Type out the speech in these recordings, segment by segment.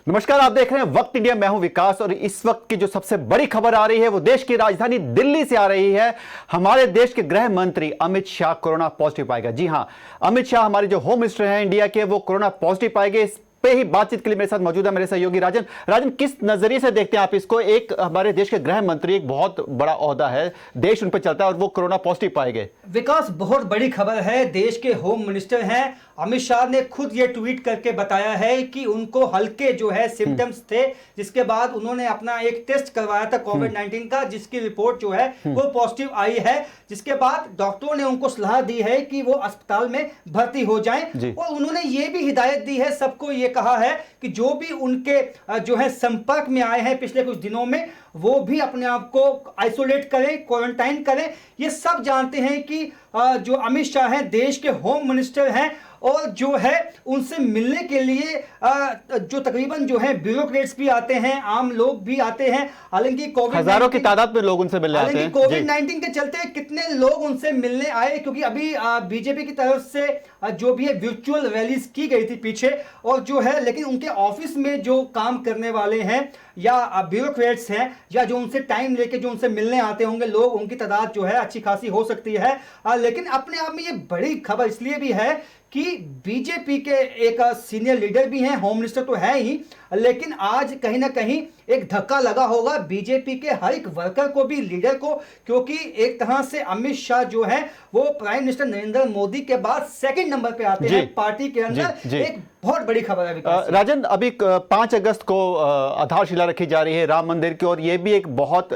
नमस्कार, आप देख रहे हैं वक्त इंडिया। मैं हूं विकास और इस वक्त की जो सबसे बड़ी खबर आ रही है वो देश की राजधानी दिल्ली से आ रही है। हमारे देश के गृह मंत्री अमित शाह कोरोना पॉजिटिव पाए गए। जी हां, अमित शाह हमारे जो होम मिनिस्टर हैं इंडिया के, वो कोरोना पॉजिटिव पाए गए। इस पे ही बातचीत के लिए मेरे साथ मौजूद है मेरे सहयोगी राजन। राजन, किस नजरिए से देखते हैं आप इसको? एक हमारे देश के गृह मंत्री, एक बहुत बड़ा ओहदा है, देश उन पर चलता है और वो कोरोना पॉजिटिव पाए गए। विकास, बहुत बड़ी खबर है। देश के होम मिनिस्टर हैं अमित शाह ने खुद ये ट्वीट करके बताया है कि उनको हल्के जो है सिम्टम्स थे, जिसके बाद उन्होंने अपना एक टेस्ट करवाया था कोविड-19 का, जिसकी रिपोर्ट जो है वो पॉजिटिव आई है। जिसके बाद डॉक्टरों ने उनको सलाह दी है कि वो अस्पताल में भर्ती हो जाएं और उन्होंने ये भी हिदायत दी है, सबको ये कहा है कि जो भी उनके जो है संपर्क में आए हैं पिछले कुछ दिनों में, वो भी अपने आप को आइसोलेट करें, क्वारंटाइन करें। ये सब जानते हैं कि जो अमित शाह हैं देश के होम मिनिस्टर हैं और जो है उनसे मिलने के लिए जो तकरीबन जो है ब्यूरोक्रेट्स भी आते हैं, आम लोग भी आते हैं। हालांकि कोविड हजारों की तादाद में लोग उनसे मिलने आते हैं। कोविड-19 के चलते कितने लोग उनसे मिलने आए, क्योंकि अभी बीजेपी की तरफ से जो भी है वर्चुअल रैलीज की गई थी पीछे, और जो है लेकिन उनके ऑफिस में जो काम करने वाले हैं या ब्यूरोक्रेट्स हैं या जो उनसे टाइम लेके जो उनसे मिलने आते होंगे लोग, उनकी तादाद जो है अच्छी खासी हो सकती है। लेकिन अपने आप में ये बड़ी खबर इसलिए भी है कि बीजेपी के एक सीनियर लीडर भी हैं, होम मिनिस्टर तो है ही, लेकिन आज कहीं ना कहीं एक धक्का लगा होगा बीजेपी के हर एक वर्कर को भी, लीडर को, क्योंकि एक तरह से अमित शाह जो है वो प्राइम मिनिस्टर नरेंद्र मोदी के बाद सेकंड नंबर पे आते हैं पार्टी के अंदर। एक बहुत बड़ी खबर है राजन। अभी 5 अगस्त को आधारशिला रखी जा रही है राम मंदिर की, और ये भी एक बहुत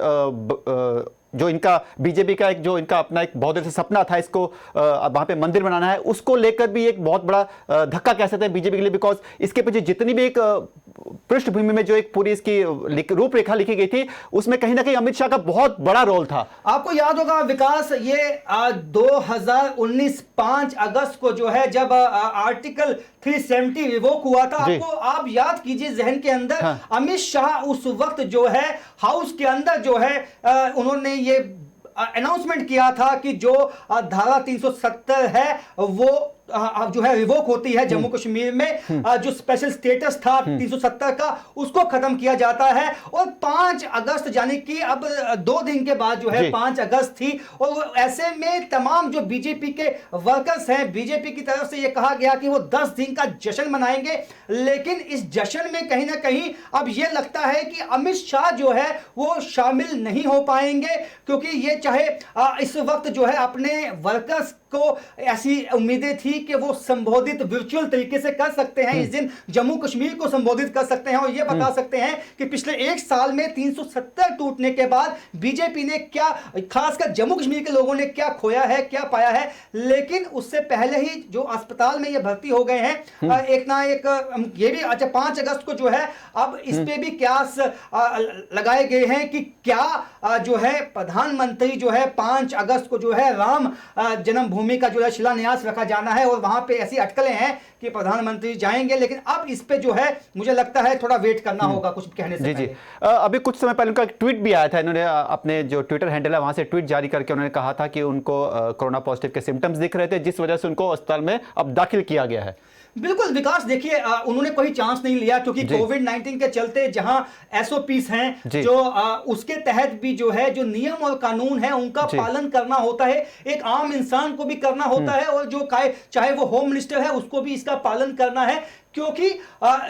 जो इनका बीजेपी का एक जो इनका अपना एक बहुत से सपना था, इसको वहां पे मंदिर बनाना है, उसको लेकर भी एक बहुत बड़ा धक्का कह सकते हैं बीजेपी के लिए। बिकॉज इसके पीछे जितनी भी एक पृष्ठभूमि में जो एक पूरी इसकी रूपरेखा लिखी गई थी, उसमें कहीं ना कहीं अमित शाह का बहुत बड़ा रोल था। आपको याद होगा विकास, ये 2019 5 अगस्त को जो है जब आर्टिकल 370 रिवोक हुआ था, आप याद कीजिए जहन के अंदर। हाँ। अमित शाह उस वक्त जो है हाउस के अंदर जो है उन्होंने ये अनाउंसमेंट किया था कि जो धारा 370 है वो अब जो है रिवोक होती है जम्मू कश्मीर में। जो स्पेशल स्टेटस था 370 का, उसको खत्म किया जाता है। और 5 अगस्त यानी कि अब 2 दिन के बाद जो है 5 अगस्त थी, और ऐसे में तमाम जो बीजेपी के वर्कर्स हैं, बीजेपी की तरफ से यह कहा गया कि वो 10 दिन का जश्न मनाएंगे। लेकिन इस जश्न में कहीं ना कहीं अब यह लगता है कि अमित शाह जो है वो शामिल नहीं हो पाएंगे, क्योंकि ये चाहे इस वक्त जो है अपने वर्कर्स को ऐसी उम्मीदें थी कि वो संबोधित वर्चुअल तरीके से कर सकते हैं, इस दिन जम्मू कश्मीर को संबोधित कर सकते हैं और ये बता सकते हैं कि पिछले 1 साल में 370 टूटने के बाद बीजेपी ने क्या, खासकर जम्मू कश्मीर के लोगों ने क्या खोया है, क्या पाया है। लेकिन उससे पहले ही जो अस्पताल में ये भर्ती हो गए हैं, एक ना एक ये भी, अच्छा 5 अगस्त को जो है अब इस पे भी क्यास लगाए गए हैं कि क्या जो है प्रधानमंत्री जो है 5 अगस्त को जो है राम जन्मभूमि का जो है शिलान्यास रखा जाना है, और वहां पे ऐसी अटकलें हैं कि प्रधानमंत्री जाएंगे। लेकिन अब इस पे जो है मुझे लगता है थोड़ा वेट करना होगा कुछ कहने से पहले। अभी कुछ समय पहले उनका एक ट्वीट भी आया था, इन्होंने अपने जो ट्विटर हैंडल है वहां से ट्वीट जारी करके उन्होंने कहा था कि उनको कोरोना पॉजिटिव के सिम्टम्स दिख रहे थे, जिस वजह से उनको अस्पताल में अब दाखिल किया गया है। बिल्कुल विकास, देखिए उन्होंने कोई चांस नहीं लिया, क्योंकि कोविड-19 के चलते जहां एसओपीस हैं जो उसके तहत भी जो है जो नियम और कानून है उनका पालन करना होता है, एक आम इंसान को भी करना होता है, और जो चाहे वो होम मिनिस्टर है उसको भी इसका पालन करना है, क्योंकि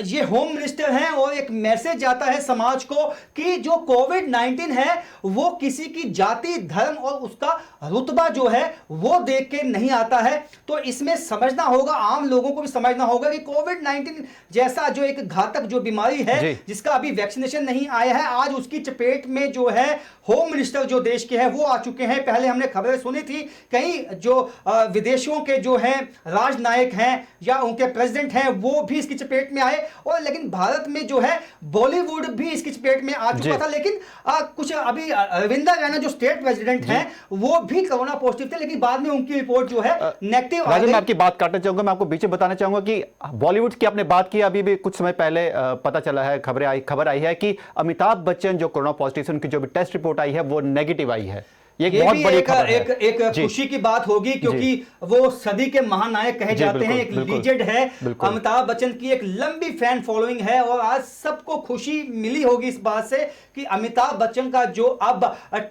ये होम मिनिस्टर हैं और एक मैसेज जाता है समाज को कि जो कोविड-19 है वो किसी की जाति, धर्म और उसका रुतबा जो है वो देख के नहीं आता है। तो इसमें समझना होगा, आम लोगों को भी समझना होगा कि कोविड-19 जैसा जो एक घातक जो बीमारी है जिसका अभी वैक्सीनेशन नहीं आया है, आज उसकी चपेट में जो है होम मिनिस्टर जो देश के हैं वो आ चुके हैं। पहले हमने खबरें सुनी थी कई जो विदेशों के जो हैं राजनायक हैं या उनके प्रेसिडेंट हैं वो भी इसकी चपेट में आए, और लेकिन भारत में जो है बॉलीवुड भी इसकी चपेट में आ चुका था। लेकिन कुछ अभी रविंद्र रैना जो स्टेट प्रेसिडेंट हैं वो भी कोरोना पॉजिटिव थे, लेकिन बाद में उनकी रिपोर्ट जो है नेगेटिव आ गई। मैं आपकी बात काटना चाहूंगा, मैं आपको बीच में बताना चाहूंगा कि बॉलीवुड की आपने बात की, अभी भी कुछ समय पहले पता चला है, खबर आई है कि अमिताभ बच्चन जो कोरोना पॉजिटिव, उनकी जो भी टेस्ट रिपोर्ट आई है वो नेगेटिव आई है। ये एक ये बहुत भी बड़ी एक खबर है। एक जी। खुशी की बात होगी, क्योंकि वो सदी के महानायक कहे जी, जाते हैं, बिल्कुल, एक बिल्कुल, लीजेंड है। बिल्कुल। अमिताभ बच्चन की एक लंबी फैन फॉलोइंग है और आज सबको खुशी मिली होगी इस बात से कि अमिताभ बच्चन का जो अब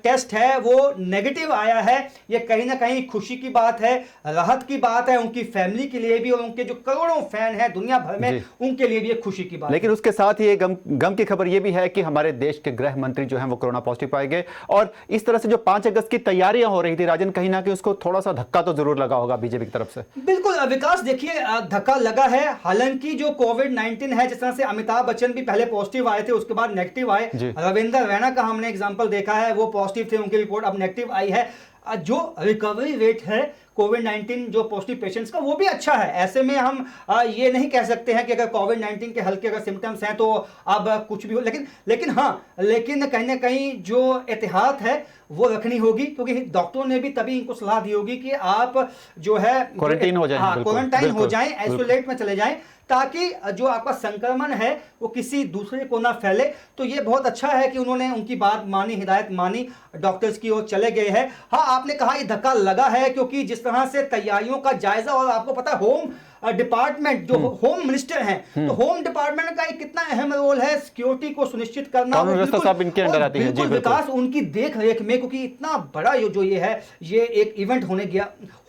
टेस्ट है वो नेगेटिव आया है। ये कहीं ना कहीं खुशी की बात है, राहत की बात है उनकी फैमिली के लिए भी और उनके जो करोड़ों फैन हैं दुनिया भर में, उनके लिए भी एक खुशी की बात लेकिन है। उसके साथ ही ये गम की खबर ये भी है कि हमारे देश के गृह मंत्री जो हैं वो कोरोना पॉजिटिव पाए गए। और इस तरह से जो 5 अगस्त की तैयारियां हो रही थी राजन, कहीं ना कहीं उसको थोड़ा सा धक्का तो जरूर लगा होगा बीजेपी की तरफ से। बिल्कुल विकास, देखिए धक्का लगा है। हालांकि जो कोविड-19 है, जिस तरह से अमिताभ बच्चन भी पहले पॉजिटिव आए थे, उसके बाद नेगेटिव आए। रविंदर रैना का हमने एग्जांपल देखा है, वो पॉजिटिव थे, उनकी रिपोर्ट अब नेगेटिव आई है। जो रिकवरी रेट है कोविड-19 जो पॉजिटिव पेशेंट्स का, वो भी अच्छा है। ऐसे में हम ये नहीं कह सकते हैं कि अगर कोविड-19 के हल्के अगर सिम्टम्स हैं तो अब कुछ भी हो, लेकिन कहीं ना कहीं जो एहतियात है वो रखनी होगी, क्योंकि डॉक्टरों ने भी तभी इनको सलाह दी होगी कि आप जो है क्वारंटाइन हो जाएं, क्वारंटाइन हो जाएं, आइसोलेट में चले जाएं, ताकि जो आपका संक्रमण है वो किसी दूसरे को ना फैले। तो ये बहुत अच्छा है कि उन्होंने उनकी बात मानी, हिदायत मानी, डॉक्टर्स की ओर चले गए हैं। हाँ, आपने कहा ये धक्का लगा है, क्योंकि जिस तरह से तैयारियों का जायजा, और आपको पता है होम डिपार्टमेंट जो होम मिनिस्टर हैं, तो होम डिपार्टमेंट का कितना अहम रोल है सिक्योरिटी को सुनिश्चित करना। कानून व्यवस्था सब इनके अंडर आती है। जी, बिल्कुल। विकास उनकी देख रेख में, क्योंकि इतना बड़ा जो ये है, ये एक इवेंट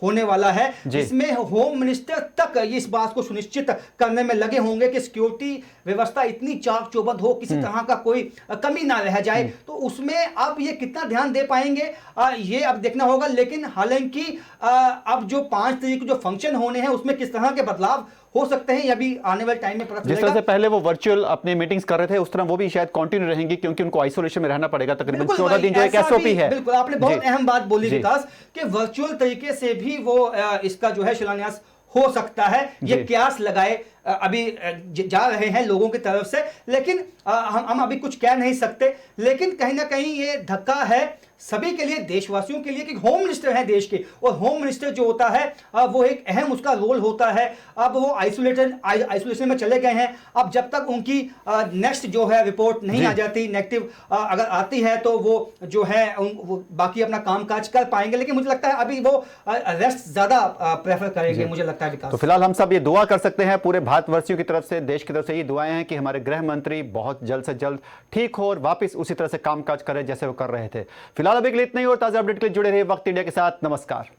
होने वाला है जिसमें होम मिनिस्टर तक इस बात को सुनिश्चित करने में लगे होंगे कि सिक्योरिटी व्यवस्था इतनी चाक चौबंद हो, किसी तरह का कोई कमी ना रह जाए। तो उसमें अब ये कितना ध्यान दे पाएंगे ये अब देखना होगा। लेकिन हालांकि अब जो 5 तारीख को जो फंक्शन होने हैं उसमें किस तरह के बदलाव हो सकते हैं, ये भी आने वाले टाइम में पता चलेगा। जिस तरह से पहले वो वर्चुअल अपनी मीटिंग्स कर रहे थे, उस तरह वो भी शायद कंटिन्यू रहेंगी, क्योंकि उनको आइसोलेशन में रहना पड़ेगा तकरीबन 14 दिन, जो एक एसओपी है। बिल्कुल, आपने बहुत अहम बात बोली विकास, कि वर्चुअल तरीके से भी वो इसका जो है शिलान्यास हो सकता है। ये क्यास लगाए अभी जा रहे हैं लोगों की तरफ से, लेकिन हम अभी कुछ कह नहीं सकते। लेकिन कहीं ना कहीं ये धक्का है सभी के लिए, देशवासियों के लिए, कि होम मिनिस्टर हैं देश के, और होम मिनिस्टर जो होता है वो एक अहम उसका रोल होता है। अब वो आइसोलेशन में चले गए हैं। अब जब तक उनकी नेक्स्ट जो है रिपोर्ट नहीं आ जाती नेगेटिव, अगर आती है तो वो जो है वो बाकी अपना कामकाज कर पाएंगे। लेकिन मुझे लगता है अभी वो रेस्ट ज्यादा प्रेफर करेंगे, मुझे लगता है विकास। तो फिलहाल हम सब ये दुआ कर सकते हैं, पूरे भारतवर्षियों की तरफ से, देश की तरफ से ये दुआएं हैं कि हमारे गृह मंत्री बहुत जल्द से जल्द ठीक हो और वापस उसी तरह से कामकाज करें जैसे वो कर रहे थे। फिलहाल अभी के लिए इतना ही, और ताजा अपडेट के लिए जुड़े रहिए वक्त इंडिया के साथ। नमस्कार।